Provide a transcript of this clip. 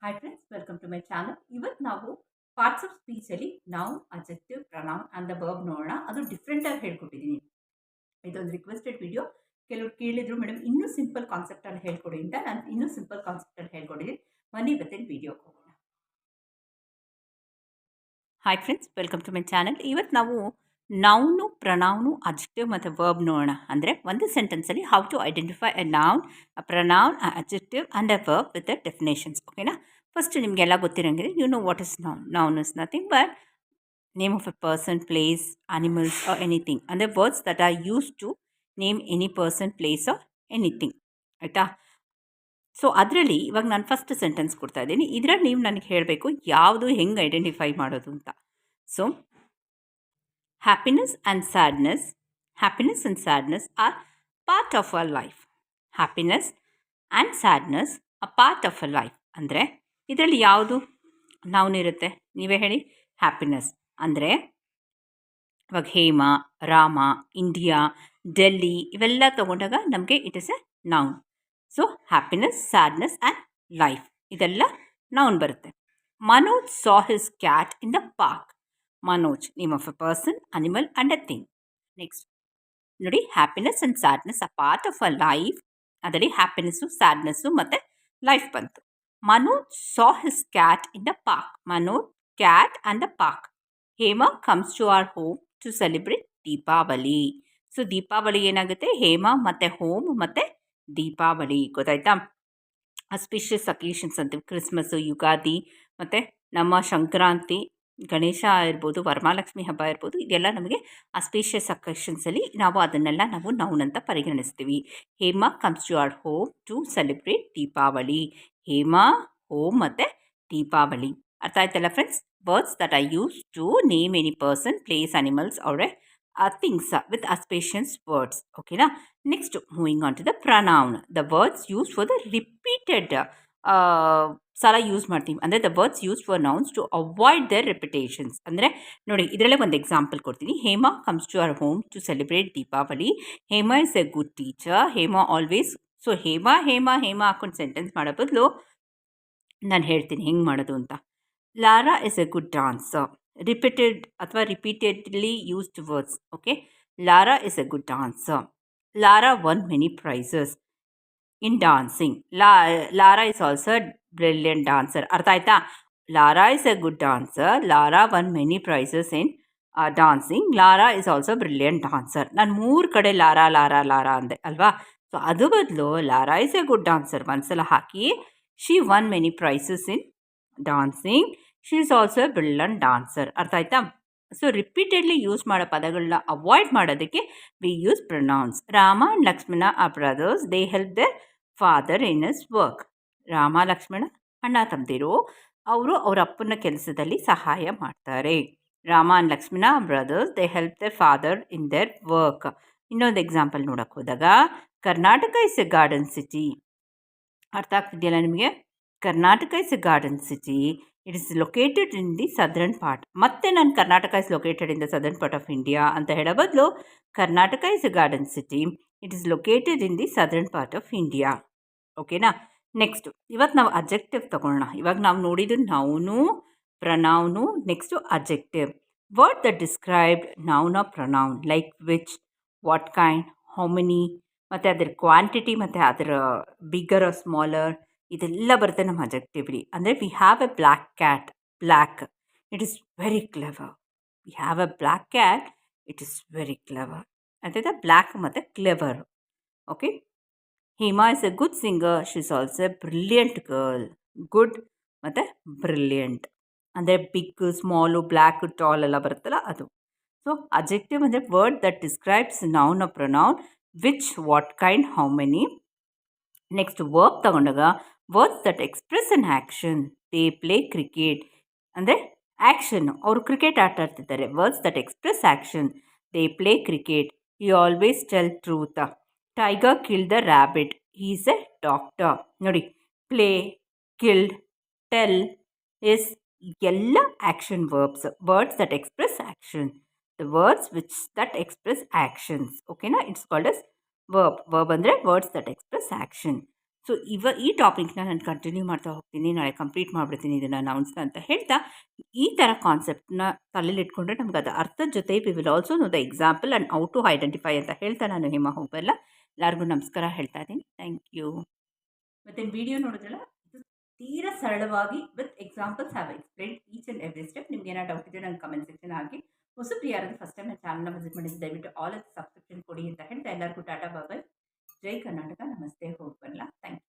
Hi friends, welcome to my channel. ಇವತ್ತು ನಾವು parts of ಸ್ಪೀಚಲ್ಲಿ noun, adjective, pronoun and the verb ನೋಡೋಣ. ಅದು ಡಿಫ್ರೆಂಟಾಗಿ ಹೇಳ್ಕೊಟ್ಟಿದ್ದೀನಿ. ಇದೊಂದು ರಿಕ್ವೆಸ್ಟೆಡ್ ವಿಡಿಯೋ. ಕೆಲವರು ಕೇಳಿದ್ರು, ಮೇಡಮ್ ಇನ್ನೂ ಸಿಂಪಲ್ ಕಾನ್ಸೆಪ್ಟಲ್ಲಿ ಹೇಳ್ಕೊಡಿ ಅಂತ. ನಾನು ಇನ್ನೂ ಸಿಂಪಲ್ ಕಾನ್ಸೆಪ್ಟಲ್ಲಿ ಹೇಳ್ಕೊಟ್ಟಿದ್ದೀನಿ. ಬನ್ನಿ ಇವತ್ತಿನ ವಿಡಿಯೋಗೆ ಹೋಗೋಣ. Hi friends, welcome to my channel. ಇವತ್ತು ನಾವು ನೌನು, ಪ್ರನೌನು, ಅಡ್ಜೆಕ್ಟಿವ್ ಮತ್ತು ವರ್ಬ್ ನೋಡೋಣ. ಅಂದರೆ ಒಂದು ಸೆಂಟೆನ್ಸಲ್ಲಿ how to identify a noun, a pronoun, a adjective and a verb with the definitions. ಓಕೆನಾ? ಫಸ್ಟ್ ನಿಮಗೆಲ್ಲ ಗೊತ್ತಿರೋಂಗಿದೆ, you know what is noun. Noun is nothing but name of a person, place, animals or anything. ಅಂದರೆ words that are use to name any person, place or anything. ಆಯಿತಾ? So ಅದರಲ್ಲಿ ಇವಾಗ ನಾನು first sentence ಕೊಡ್ತಾ ಇದ್ದೀನಿ. ಇದರಲ್ಲಿ ನೀವು ನನಗೆ ಹೇಳಬೇಕು ಯಾವುದು ಹೆಂಗೆ ಐಡೆಂಟಿಫೈ ಮಾಡೋದು ಅಂತ. So happiness and sadness are part of our life. Happiness and sadness are part of our life. ಅಂದರೆ ಇದರಲ್ಲಿ ಯಾವುದು ನೌನ್ ಇರುತ್ತೆ? ನೀವೇ ಹೇಳಿ. ಹ್ಯಾಪಿನೆಸ್ ಅಂದರೆ ಇವಾಗ ಹೇಮ, ರಾಮ, ಇಂಡಿಯಾ, ಡೆಲ್ಲಿ ಇವೆಲ್ಲ ತಗೊಂಡಾಗ ನಮಗೆ it is a noun. So happiness, sadness and life ಇದೆಲ್ಲ ನೌನ್ ಬರುತ್ತೆ. Manoj saw his cat in the park. Manoj, name of a person, animal and a thing. Next ನೋಡಿ, happiness and sadness a part of a life. ಅದರಲ್ಲಿ happiness, sadness ಮತ್ತು life ಬಂತು. Manoj saw his cat in the park. Manoj, cat and the park. Hema comes to our home to celebrate Deepavali. So Deepavali ಏನಾಗುತ್ತೆ? ಹೇಮ ಮತ್ತು home ಮತ್ತು ದೀಪಾವಳಿ. ಗೊತ್ತಾಯ್ತಾ? ಅಸ್ಪಿಷಿಯಸ್ ಅಕೇಷನ್ಸ್ ಅಂತೀವಿ. Christmas, Ugadi ಮತ್ತು ನಮ್ಮ ಸಂಕ್ರಾಂತಿ, ಗಣೇಶ ಇರ್ಬೋದು, ವರಮಹಾಲಕ್ಷ್ಮಿ ಹಬ್ಬ ಇರ್ಬೋದು, ಇದೆಲ್ಲ ನಮಗೆ ಅಸ್ಪಿಷಿಯಸ್ ಅಕೇಷನ್ಸಲ್ಲಿ ನಾವು ಅದನ್ನೆಲ್ಲ ನಾವು ನೌನ್ ಅಂತ ಪರಿಗಣಿಸ್ತೀವಿ. Hema comes to our home to celebrate Deepavali. Hema, home ಮತ್ತು ದೀಪಾವಳಿ. ಅರ್ಥ ಆಯ್ತಲ್ಲ friends? Words that are use to name any person, place, animals or things with auspicious words. Okay na? Next, moving on to the pronoun. The words used for the repeated ಸಲ use ಮಾಡ್ತೀವಿ. ಅಂದರೆ the words use for nouns to avoid their repetitions. ಅಂದರೆ ನೋಡಿ, ಇದರಲ್ಲೇ ಒಂದು example ಕೊಡ್ತೀನಿ. Hema comes to our home to celebrate Deepavali. Hema is a good teacher. Hema always. So Hema Hema Hema ಹಾಕೊಂಡು sentence ಮಾಡೋ ಬದಲು ನಾನು ಹೇಳ್ತೀನಿ ಹೆಂಗೆ ಮಾಡೋದು ಅಂತ. Lara is a good dancer. Repeated ಅಥವಾ repeatedly used words. Okay. Lara is a good dancer. Lara won many prizes in dancing. Lara is also a brilliant dancer. ಅರ್ಥ ಆಯ್ತಾ? Lara is a good dancer. Lara won many prizes in dancing. Lara is also brilliant dancer. ನಾನು 3 ಕಡೆ Lara Lara Lara ಅಂದೆ ಅಲ್ವಾ? So ಅದು ಬದಲು Lara is a good dancer ಒಂದ್ಸಲ ಹಾಕಿ, she won many prizes in dancing. She is also a brilliant dancer. ಅರ್ಥ ಆಯ್ತಾ? ಸೊ ರಿಪೀಟೆಡ್ಲಿ ಯೂಸ್ ಮಾಡೋ ಪದಗಳನ್ನ ಅವಾಯ್ಡ್ ಮಾಡೋದಕ್ಕೆ we use pronouns. Rama and Lakshmana are brothers. They help the father in his work. Rama, Lakshmana ಅಣ್ಣ ತಮ್ಮದಿರು, ಅವರು ಅವರ ಅಪ್ಪನ ಕೆಲಸದಲ್ಲಿ ಸಹಾಯ ಮಾಡ್ತಾರೆ. Rama and Lakshmana brothers, they help the father in their work. ಇನ್ನೊಂದು ಎಕ್ಸಾಂಪಲ್ ನೋಡೋಕೆ ಹೋದಾಗ, Karnataka is A garden city. ಅರ್ಥ ಆಗ್ತಿದೆಯಲ್ಲ ನಿಮಗೆ? Karnataka is A garden city. It is located in the southern part. ಮತ್ತೆ ನಾನು Karnataka is located in the southern part of India ಅಂತ ಹೇಳೋ ಬದಲು, Karnataka is A garden city. It is located in the southern part of India. ಓಕೆನಾ? Next ಇವತ್ತು ನಾವು objective ತಗೊಳ್ಳೋಣ. ಇವಾಗ ನಾವು ನೋಡಿದ್ದು noun, ಪ್ರನೌನು, next objective. Word that described noun R pronoun, like which, what kind, how many, ಮತ್ತು ಅದರ ಕ್ವಾಂಟಿಟಿ ಮತ್ತು ಅದರ ಬಿಗ್ಗರ್ ಆರ್ ಸ್ಮಾಲರ್, ಇದೆಲ್ಲ ಬರುತ್ತೆ ನಮ್ಮ ಅಬ್ಜೆಕ್ಟಿವ್ಲಿ. ಅಂದರೆ we have a black cat. Black, it is very clever. We have a black cat, it is very clever. ಅರ್ಥಾಯ್ತಾ? ಬ್ಲ್ಯಾಕ್ ಮತ್ತು clever. Okay. Hema is a good singer. She is also a brilliant girl. Good ಮತ್ತು brilliant ಅಂದರೆ big, small, black, tall ಎಲ್ಲ ಬರುತ್ತಲ್ಲ ಅದು. So objective ಅಂದರೆ word that describes noun or pronoun, which, what kind, how many. Next verb ತಗೊಂಡಾಗ, words that express an action. They play cricket ಅಂದರೆ action, ಅವರು cricket ಆಟ ಆಡ್ತಿದ್ದಾರೆ. Words that express action. They play cricket. He always tell truth. Tiger killed the rabbit. He is a doctor. ನೋಡಿ, play, killed, tell, is ಎಲ್ಲ action verbs. Words that express action. The words which that express actions. ಓಕೆನಾ? It's called as verb. Verb ಅಂದರೆ words that express action. So ಈ ಟಾಪಿಕ್ನ ನಾನು continue ಮಾಡ್ತಾ ಹೋಗ್ತೀನಿ, ನಾಳೆ ಕಂಪ್ಲೀಟ್ ಮಾಡಿಬಿಡ್ತೀನಿ ಇದನ್ನು ಅನೌನ್ಸ್ನ ಅಂತ ಹೇಳ್ತಾ, ಈ ಥರ ಕಾನ್ಸೆಪ್ಟನ್ನ ತಲೆಯಲ್ಲಿಟ್ಕೊಂಡ್ರೆ ನಮ್ಗೆ ಅದು ಅರ್ಥದ ಜೊತೆ we will also know the example and how to identify ಅಂತ ಹೇಳ್ತಾ ನಾನು ಹೇಮಾ ಹೋಗಲ್ಲ ಎಲ್ಲರಿಗೂ ನಮಸ್ಕಾರ ಹೇಳ್ತಾ ಇದ್ದೀನಿ. Thank you. ಮತ್ತು ವಿಡಿಯೋ ನೋಡಿದ್ರಲ್ಲ, ಇದು ತೀರಾ ಸರಳವಾಗಿ with examples have explain each and every step. ನಿಮ್ಗೆ ಏನಾದ್ರು ಡೌಟ್ ಇದೆ ನಂಗೆ ಕಮೆಂಟ್ ಸೆಕ್ಷನ್ ಹಾಕಿ. ಹೊಸಬ್ರು ಯಾರಾದರೂ ಫಸ್ಟ್ ಟೈಮ್ ನನ್ನ ಚಾನಲ್ನ ವಿಸಿಟ್ ಮಾಡಿದ್ರೆ ದಯವಿಟ್ಟು ಆಲ್ ಸಬ್ಸ್ಕ್ರಿಪ್ಷನ್ ಕೊಡಿ ಅಂತ ಹೇಳ್ತಾ ಎಲ್ಲರಿಗೂ ಟಾಟಾ ಬಾಯ್. ಜೈ ಕರ್ನಾಟಕ, ನಮಸ್ತೆ, ಹೋಗಿ ಬರಲ್ಲ. Thank you.